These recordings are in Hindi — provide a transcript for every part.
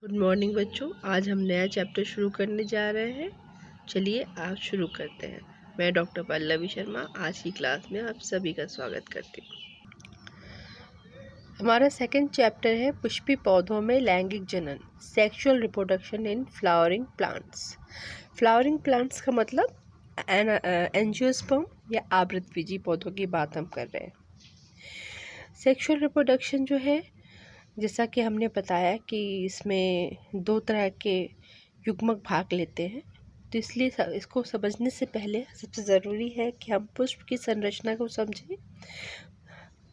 गुड मॉर्निंग बच्चों। आज हम नया चैप्टर शुरू करने जा रहे हैं। चलिए आज शुरू करते हैं। मैं डॉक्टर पल्लवी शर्मा आज की क्लास में आप सभी का स्वागत करती हूँ। हमारा सेकंड चैप्टर है पुष्पी पौधों में लैंगिक जनन, sexual reproduction in flowering plants. Flowering plants का मतलब एंजियोस्पर्म या आवृतबीजी पौधों की बात हम कर रहे हैं। सेक्सुअल रिप्रोडक्शन जो है, जैसा कि हमने बताया कि इसमें दो तरह के युग्मक भाग लेते हैं, तो इसलिए इसको समझने से पहले सबसे ज़रूरी है कि हम पुष्प की संरचना को समझें,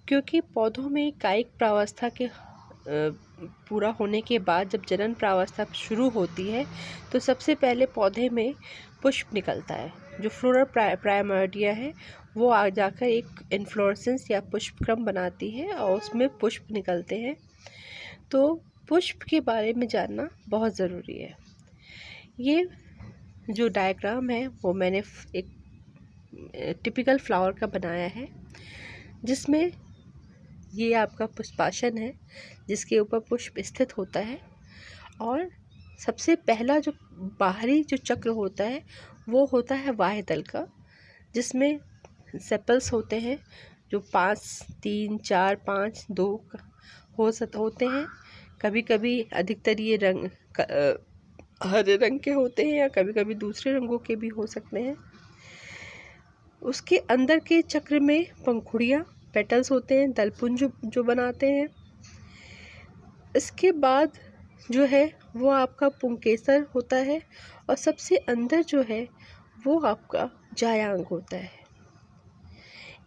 क्योंकि पौधों में कायिक प्रावस्था के पूरा होने के बाद जब जनन प्रावस्था शुरू होती है तो सबसे पहले पौधे में पुष्प निकलता है। जो फ्लोरल प्राइमर्डिया है वो आ जाकर एक इन्फ्लोरेसेंस या पुष्पक्रम बनाती है और उसमें पुष्प निकलते हैं। तो पुष्प के बारे में जानना बहुत ज़रूरी है। ये जो डायग्राम है वो मैंने एक टिपिकल फ्लावर का बनाया है, जिसमें ये आपका पुष्पासन है जिसके ऊपर पुष्प स्थित होता है। और सबसे पहला जो बाहरी जो चक्र होता है वो होता है बाह्य दल का, जिसमें सेपल्स होते हैं जो 5, 3, 4, 5, 2 होते हैं। कभी कभी अधिकतर ये रंग हरे रंग के होते हैं या कभी कभी दूसरे रंगों के भी हो सकते हैं। उसके अंदर के चक्र में पंखुड़ियाँ, पेटल्स होते हैं, दलपुंज जो बनाते हैं। इसके बाद जो है वो आपका पुंकेसर होता है और सबसे अंदर जो है वो आपका जायांग होता है।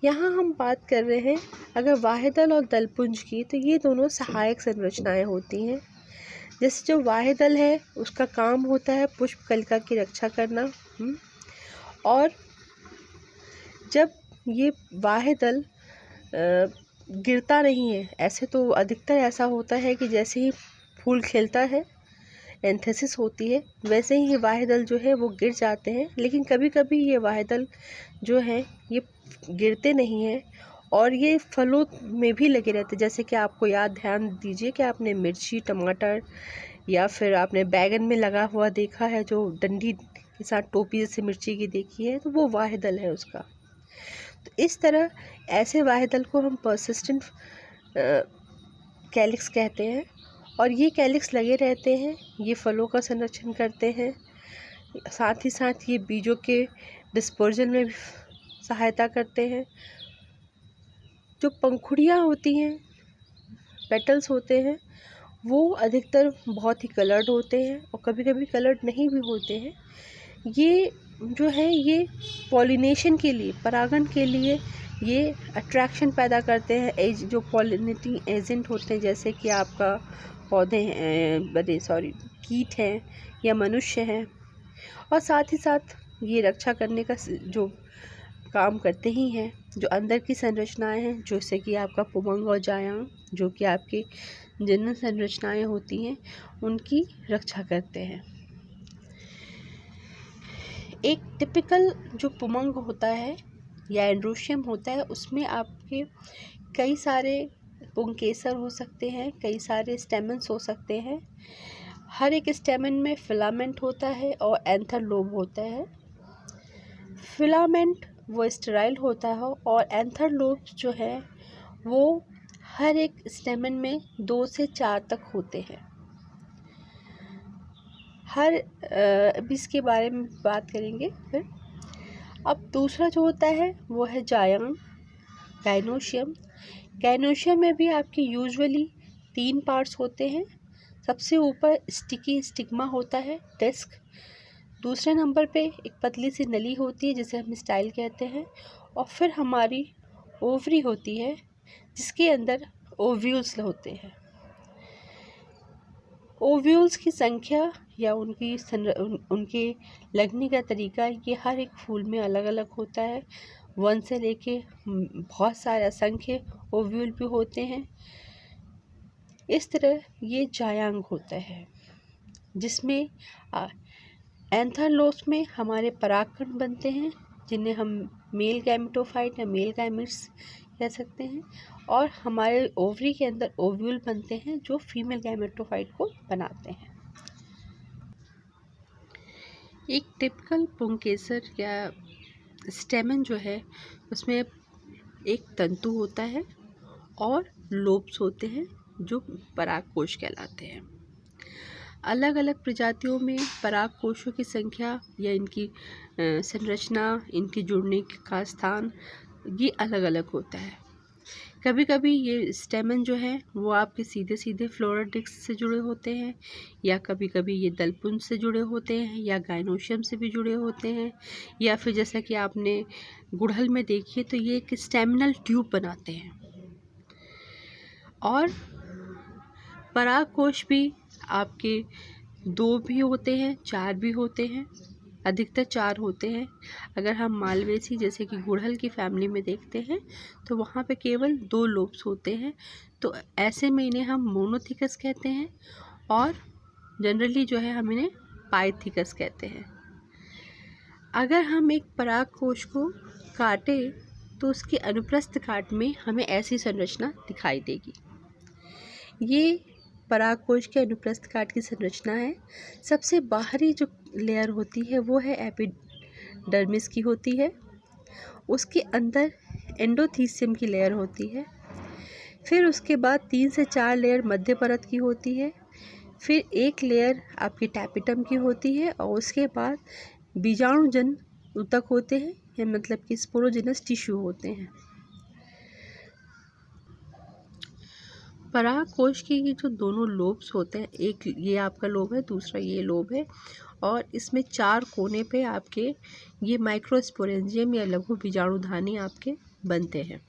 यहाँ हम बात कर रहे हैं अगर बाह्यदल और दलपुंज की, तो ये दोनों सहायक संरचनाएं होती हैं। जैसे जो बाह्यदल है उसका काम होता है पुष्प कलिका की रक्षा करना। और जब ये बाह्यदल गिरता नहीं है, ऐसे तो अधिकतर ऐसा होता है कि जैसे ही फूल खिलता है, एंथेसिस होती है, वैसे ही ये बाह्यदल जो है वो गिर जाते हैं। लेकिन कभी कभी ये बाह्यदल जो है ये गिरते नहीं हैं और ये फलों में भी लगे रहते हैं। जैसे कि आपको ध्यान दीजिए कि आपने मिर्ची, टमाटर या फिर आपने बैगन में लगा हुआ देखा है, जो डंडी के साथ टोपी जैसे मिर्ची की देखी है, तो वो बाह्यदल है उसका। तो इस तरह ऐसे बाह्यदल को हम पर्सिस्टेंट कैलिक्स कहते हैं और ये कैलिक्स लगे रहते हैं, ये फलों का संरक्षण करते हैं। साथ ही साथ ये बीजों के डिस्पर्जन में भी सहायता करते हैं। जो पंखुड़ियाँ होती हैं, पेटल्स होते हैं, वो अधिकतर बहुत ही कलर्ड होते हैं और कभी कभी कलर्ड नहीं भी होते हैं। ये जो है ये पॉलिनेशन के लिए, परागण के लिए ये अट्रैक्शन पैदा करते हैं। जो पॉलिनेटिंग एजेंट होते हैं, जैसे कि आपका पौधे कीट हैं या मनुष्य हैं। और साथ ही साथ ये रक्षा करने का जो काम करते ही हैं, जो अंदर की संरचनाएं हैं, जैसे कि आपका पुमंग और जायांग, जो कि आपकी जनन संरचनाएं होती हैं, उनकी रक्षा करते हैं। एक टिपिकल जो पुमंग होता है या एंड्रोशियम होता है, उसमें आपके कई सारे पुंकेसर हो सकते हैं, कई सारे स्टेमन्स हो सकते हैं। हर एक स्टेमन में फिलामेंट होता है और एंथर लोब होता है। फिलामेंट वो स्टेराइल होता है और एंथर लोब जो है वो हर एक स्टेमन में 2 से 4 तक होते हैं। अभी इसके बारे में बात करेंगे फिर। अब दूसरा जो होता है वो है जायांग, गाइनोशियम। गाइनोशियम में भी आपके यूजुअली 3 पार्ट्स होते हैं। सबसे ऊपर स्टिकी स्टिग्मा होता है, डिस्क। दूसरे नंबर पे एक पतली सी नली होती है जिसे हम स्टाइल कहते हैं। और फिर हमारी ओवरी होती है जिसके अंदर ओव्यूल्स होते हैं। ओव्यूल्स की संख्या या उनके लगने का तरीका ये हर एक फूल में अलग अलग होता है। 1 से लेके बहुत सारे असंख्य ओव्यूल भी होते हैं। इस तरह ये जायांग होता है, जिसमें एंथरलोस में हमारे परागकण बनते हैं, जिन्हें हम मेल गैमेटोफाइट या मेल गैमेट्स कह सकते हैं। और हमारे ओवरी के अंदर ओव्यूल बनते हैं जो फीमेल गैमेटोफाइट को बनाते हैं। एक टिपिकल पुंकेसर या स्टेमन जो है उसमें एक तंतु होता है और लोब्स होते हैं जो परागकोश कहलाते हैं। अलग अलग प्रजातियों में परागकोशों की संख्या या इनकी संरचना, इनके जुड़ने का स्थान ये अलग अलग होता है। कभी कभी ये स्टेमन जो है वो आपके सीधे सीधे फ्लोरल डिस्क से जुड़े होते हैं, या कभी कभी ये दलपुंज से जुड़े होते हैं, या गाइनोशियम से भी जुड़े होते हैं, या फिर जैसा कि आपने गुड़हल में देखिए तो ये एक स्टेमिनल ट्यूब बनाते हैं। और परागकोश भी आपके 2 भी होते हैं, 4 भी होते हैं, अधिकतर 4 होते हैं। अगर हम मालवेसी जैसे कि गुड़हल की फैमिली में देखते हैं तो वहाँ पे केवल 2 लोब्स होते हैं, तो ऐसे में इन्हें हम मोनोथिकस कहते हैं, और जनरली जो है हम इन्हें पाइथिकस कहते हैं। अगर हम एक परागकोश को काटें तो उसके अनुप्रस्थ काट में हमें ऐसी संरचना दिखाई देगी। ये परागकोश के अनुप्रस्थ काट की संरचना है। सबसे बाहरी जो लेयर होती है वो है एपिडर्मिस की होती है। उसके अंदर एंडोथीसियम की लेयर होती है। फिर उसके बाद 3 से 4 लेयर मध्य परत की होती है। फिर एक लेयर आपकी टैपिटम की होती है, और उसके बाद बीजाणुजन ऊतक होते हैं, या मतलब कि स्पोरोजिनस टिश्यू होते हैं। परागकोश के ये जो दोनों लोब्स होते हैं, एक ये आपका लोब है, दूसरा ये लोब है, और इसमें 4 कोने पे आपके ये माइक्रोस्पोरेंजियम या लघु बीजाणुधानी आपके बनते हैं।